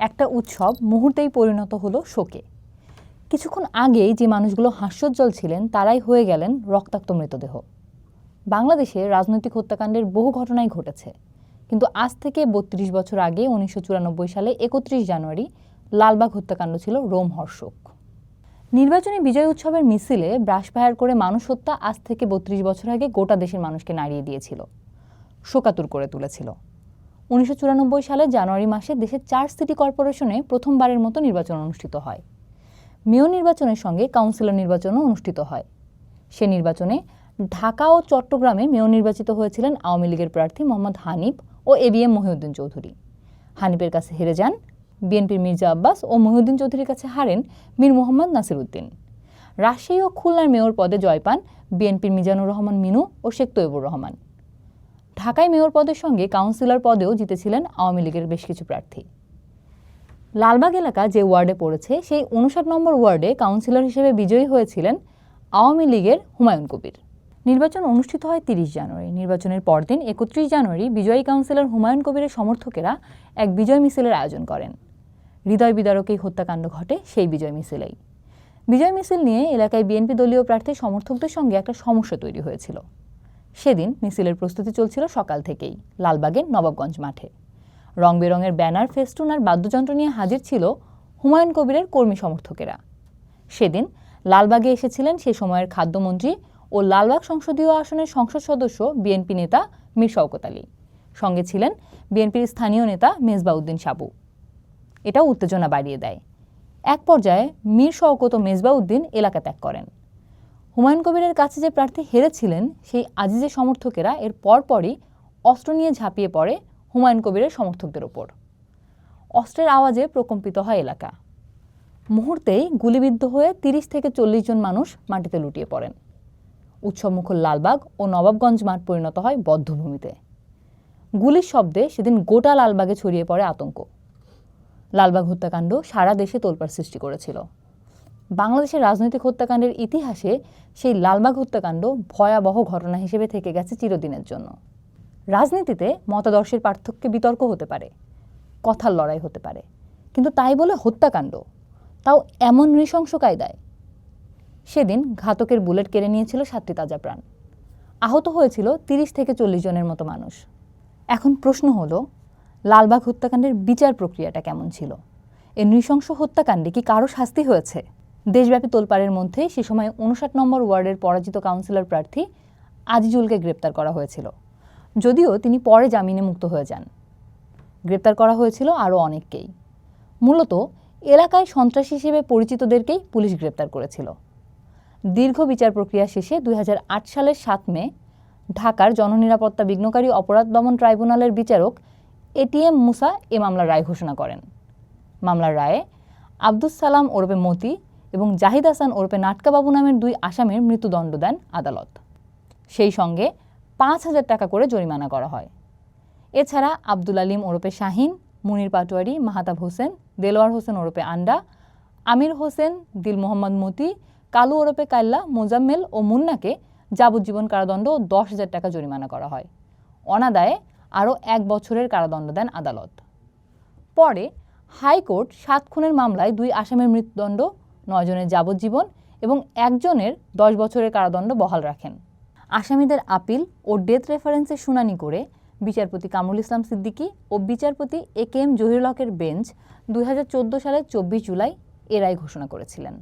একটা উৎসব মুহূর্তেই পরিণত হলো শোকে। কিছুক্ষণ আগেই যে মানুষগুলো হাস্যোজ্জ্বল ছিলেন তারাই হয়ে গেলেন রক্তাক্ত মৃতদেহ। বাংলাদেশে রাজনৈতিক হত্যাকাণ্ডের বহু ঘটনাই ঘটেছে, কিন্তু আজ থেকে ৩২ বছর আগে ১৯৯৪ সালে ৩১ জানুয়ারি লালবাগ হত্যাকাণ্ড ছিল রোমহর্ষক। নির্বাচনী বিজয় উৎসবের মিছিলে ব্রাশফায়ার করে মানুষ হত্যা আজ থেকে ৩২ বছর আগে গোটা দেশের মানুষকে নাড়িয়ে দিয়েছিল, শোকাতুর করে তুলেছিল। ১৯৯৪ সালে জানুয়ারি মাসে দেশের ৪ সিটি কর্পোরেশনে প্রথমবারের মতো নির্বাচন অনুষ্ঠিত হয়। মেয়র নির্বাচনের সঙ্গে কাউন্সিলর নির্বাচনও অনুষ্ঠিত হয়। সে নির্বাচনে ঢাকা ও চট্টগ্রামে মেয়র নির্বাচিত হয়েছিলেন আওয়ামী লীগের প্রার্থী মোহাম্মদ হানিফ ও এবিএম মহিউদ্দিন চৌধুরী। হানিফের কাছে হেরে যান বিএনপির মির্জা আব্বাস ও মহিউদ্দিন চৌধুরীর কাছে হারেন মীর মোহাম্মদ নাসির উদ্দিন। রাজশাহী ও খুলনার মেয়র পদে জয় পান বিএনপির মিজানুর রহমান মিনু ও শেখ তৈয়বুর রহমান। ঢাকায় মেয়র পদের সঙ্গে কাউন্সিলর পদেও জিতেছিলেন আওয়ামী লীগের বেশ কিছু প্রার্থী। লালবাগ এলাকা যে ওয়ার্ডে পড়েছে সেই ৫৯ নম্বর ওয়ার্ডে কাউন্সিলর হিসেবে বিজয়ী হয়েছিলেন আওয়ামী লীগের হুমায়ুন কবির। নির্বাচন অনুষ্ঠিত হয় ৩০ জানুয়ারি। নির্বাচনের পরদিন ৩১ জানুয়ারি বিজয়ী কাউন্সিলর হুমায়ুন কবিরের সমর্থকেরা এক বিজয় মিছিলের আয়োজন করেন। হৃদয় বিদারক এই হত্যাকাণ্ড ঘটে সেই বিজয় মিছিলেই। বিজয় মিছিল নিয়ে এলাকায় বিএনপি দলীয় প্রার্থীর সমর্থকদের সঙ্গে একটা সমস্যা তৈরি হয়েছিল। সেদিন মিছিলের প্রস্তুতি চলছিল সকাল থেকেই লালবাগের নবাবগঞ্জ মাঠে। রং বেরঙের ব্যানার, ফেস্টুন আর বাদ্যযন্ত্র নিয়ে হাজির ছিল হুমায়ুন কবিরের কর্মী সমর্থকেরা। সেদিন লালবাগে এসেছিলেন সে সময়ের খাদ্যমন্ত্রী ও লালবাগ সংসদীয় আসনের সংসদ সদস্য বিএনপি নেতা মীর শওকত আলী। সঙ্গে ছিলেন বিএনপির স্থানীয় নেতা মেজবাহ উদ্দিন সাবু। এটাও উত্তেজনা বাড়িয়ে দেয়। এক পর্যায়ে মীর শওকত ও মেজবাহ উদ্দিন এলাকা ত্যাগ করেন। হুমায়ুন কবিরের কাছে যে প্রার্থী হেরেছিলেন সেই আজিজের সমর্থকেরা এর পরপরই অস্ত্র নিয়ে ঝাঁপিয়ে পড়ে হুমায়ুন কবিরের সমর্থকদের ওপর। অস্ত্রের আওয়াজে প্রকম্পিত হয় এলাকা। মুহূর্তেই গুলিবিদ্ধ হয়ে ৩০ থেকে ৪০ জন মানুষ মাটিতে লুটিয়ে পড়েন। উৎসবমুখর লালবাগ ও নবাবগঞ্জ মাঠ পরিণত হয় বধ্যভূমিতে। গুলির শব্দে সেদিন গোটা লালবাগে ছড়িয়ে পড়ে আতঙ্ক। লালবাগ হত্যাকাণ্ড সারা দেশে তোলপাড় সৃষ্টি করেছিল। বাংলাদেশের রাজনৈতিক হত্যাকাণ্ডের ইতিহাসে সেই লালবাগ হত্যাকাণ্ড ভয়াবহ ঘটনা হিসেবে থেকে গেছে চিরদিনের জন্য। রাজনীতিতে মতাদর্শের পার্থক্যে বিতর্ক হতে পারে, কথার লড়াই হতে পারে, কিন্তু তাই বলে হত্যাকাণ্ড, তাও এমন নৃশংস কায়দায়। সেদিন ঘাতকের বুলেট কেড়ে নিয়েছিল ৭টি তাজা প্রাণ। আহত হয়েছিল ৩০ থেকে ৪০ জনের মতো মানুষ। এখন প্রশ্ন হলো, লালবাগ হত্যাকাণ্ডের বিচার প্রক্রিয়াটা কেমন ছিল? এই নৃশংস হত্যাকাণ্ডে কি কারো শাস্তি হয়েছে? দেশব্যাপী তোলপাড়ের মধ্যে সে সময় ৫৯ নম্বর ওয়ার্ডের পরাজিত কাউন্সিলর প্রার্থী আজিজুলকে গ্রেপ্তার করা হয়েছিল, যদিও তিনি পরে জামিনে মুক্ত হয়ে যান। গ্রেপ্তার করা হয়েছিল আরও অনেককেই। মূলত এলাকায় সন্ত্রাসী হিসেবে পরিচিতদেরকেই পুলিশ গ্রেপ্তার করেছিল। দীর্ঘ বিচার প্রক্রিয়া শেষে ২০০৮ সালের ৭ মে ঢাকার জননিরাপত্তা বিঘ্নকারী অপরাধ দমন ট্রাইব্যুনালের বিচারক এটিএম মুসা এ মামলার রায় ঘোষণা করেন। মামলার রায়ে আব্দুস সালাম ওরফে মতি এবং জাহিদ হাসান ওরফে নাটকা বাবু নামের ২ আসামির মৃত্যুদণ্ড দেন আদালত। সেই সঙ্গে ৫,০০০ টাকা করে জরিমানা করা হয়। এছাড়া আব্দুল আলিম ওরফে শাহিন, মুনির পাটোয়ারি, মাহাতাব হোসেন, দেলোয়ার হোসেন ওরফে আন্ডা, আমির হোসেন, দিল মোহাম্মদ মতি, কালু ওরফে কাল্লা, মোজাম্মেল ও মুন্নাকে যাবজ্জীবন কারাদণ্ড ও ১০,০০০ টাকা জরিমানা করা হয়। অনাদায়ে আরও ১ বছরের কারাদণ্ড দেন আদালত। পরে হাইকোর্ট ৭ খুনের মামলায় ২ আসামির মৃত্যুদণ্ড, ৯ জনের যাবজ্জীবন এবং ১ জনের ১০ বছরের কারাদণ্ড বহাল রাখেন। আসামিদের আপিল ও ডেথ রেফারেন্সের শুনানি করে বিচারপতি কামরুল ইসলাম সিদ্দিকী ও বিচারপতি এ কে এম জহিরুল হকের বেঞ্চ ২০১৪ সালের ২৪ জুলাই এ রায় ঘোষণা করেছিলেন।